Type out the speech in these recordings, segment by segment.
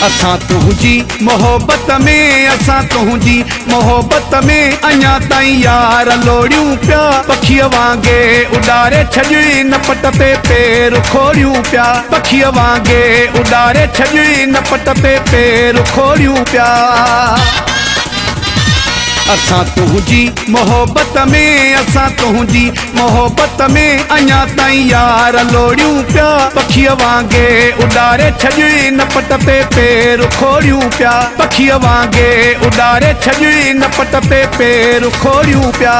असां तुंहिंजी मोहब्बत में असां तुंहिंजी मोहब्बत में अञा ताईं यार लोड़ियूं पिया पखीअ वांगुरु उॾारे छॾियूं न पट ते पेर खोड़ियूं पिया पखीअ वांगुरु उॾारे छॾियूं न पट ते पेर खोड़ियूं पिया असां तुंहिंजी मोहब्बत में असां तुंहिंजी मोहब्बत में अञा ताईं यार लोड़ियूं पिया पखीअ वांगुरु उॾारे छॾियूं न पट ते पेर खोड़ियूं पिया पखीअ वांगुरु उॾारे छॾियूं न पट ते पेर खोड़ियूं पिया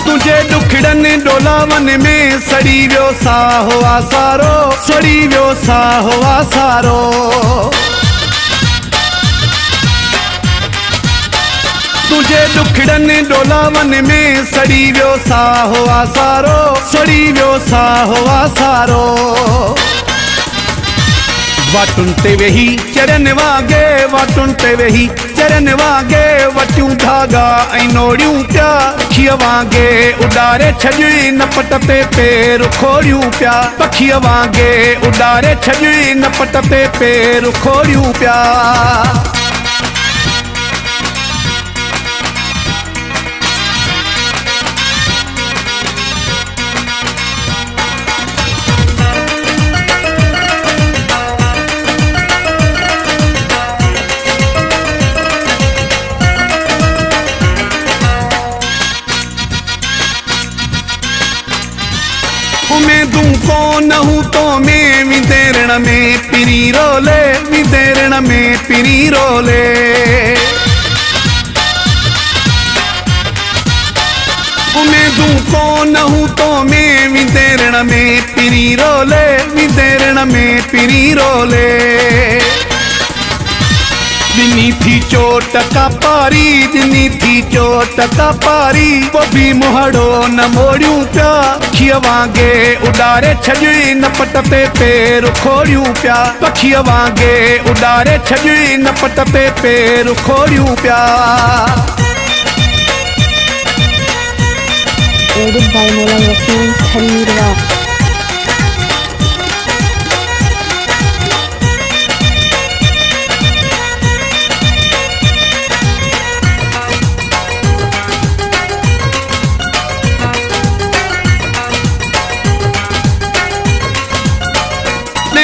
तुझे दुखड़नि डोलावन में सड़ी वियो साहो आसारो सड़ी वियो साहो आसारो तुझे दुखड़नि डोलावन में सड़ी वियो साहो आसारो सड़ी वियो साहो आसारो वाटुनि ते वेही चरन वांगे वाटुनि ते वेही चरन वांगे वटियूं धागा ऐं नोड़ियूं पिया पखीअ वांगुरु उॾारे छॾियूं न पट ते पेर खोड़ियूं पिया पखीअ वांगुरु उॾारे छॾियूं न पट ते पेर खोड़ियूं पिया उमेदूं कोन हूं तो में विदेरण में पिरी रोले विदेरण में पिरी रोले उमेदूं कोन हूं तो में विदेरण में पिरी रोले विदेरण में पिरी रोले दिनी थी चोट का पारी दिनी थी चोट का पारी वो भी मुहड़ो न मोड़ियूं पिया पखीअ वांगुरु उॾारे छॾियूं न पट ते पेर खोड़ियूं पिया पखीअ वांगुरु उॾारे छॾियूं न पट ते पेर खोड़ियूं पिया एडिट बाय मौला यकीन खलीरवा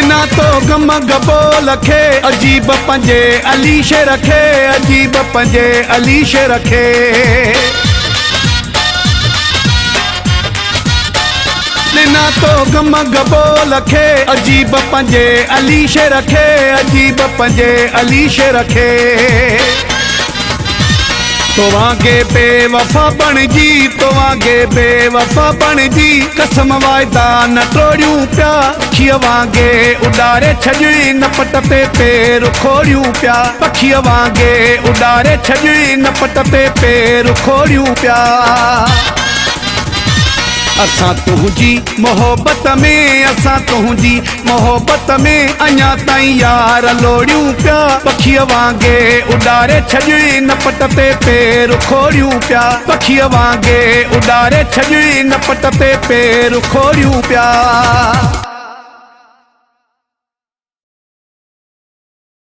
ना तो गम गबो लखे अजीब पंजे अलीश रखे अजीब पंजे अलीश रखे ना तो गम गबो लखे अजीब पंजे अलीश रखे अजीब पंजे अलीश रखे तो वांगे बेवफा बणजी तो वांगे बेवफा बणजी कसम वायदा न तोड़ियूं पिया पखीअ वांगुरु उॾारे छॾियूं न पट ते पेर खोड़ियूं पिया पखीअ वांगुरु उॾारे छॾियूं न पट ते पेर खोड़ियूं पिया असां तुंहिंजी मोहब्बत में असां तुंहिंजी मोहब्बत में अञा ताईं यार लोड़ियूं पिया पखीअ वांगुरु उॾारे छॾियूं न पट ते पेर खोड़ियूं पिया पखीअ वांगुरु उॾारे छॾियूं न पट ते पेर खोड़ियूं पिया